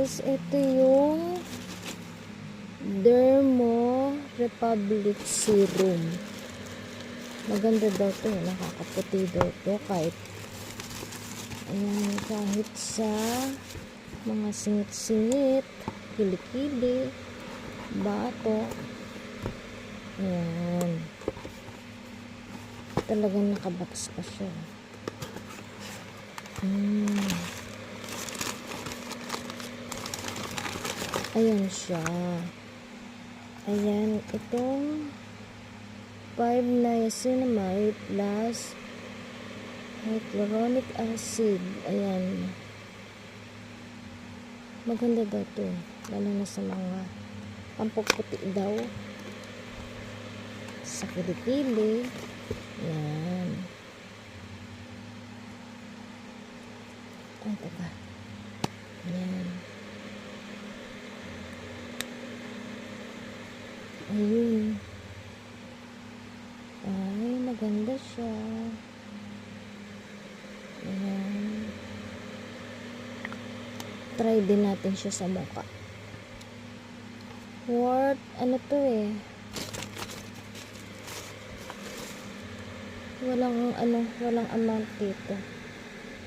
guys, ito yung Dermo Republic Serum. Maganda daw to, nakakaputi daw to kahit kahit sa mga singit-singit, kilikili, bato. Ayan. Talagang nakabox pa siya. Ayan siya. Ayan, itong 5-niacinamide plus hyaluronic acid. Ayan. Maganda daw to. Lalo na sa mga pampuputi daw. Sa kilikili. Ayan. Ay, teka. Ayan. Ayun. Ay, maganda siya. Ayan. Try din natin siya sa mukha. Worth, ano to eh. Walang amount dito.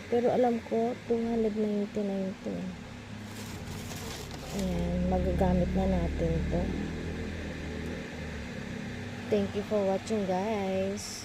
Pero alam ko, 299 to. Ayan, magagamit na natin to. Thank you for watching, guys.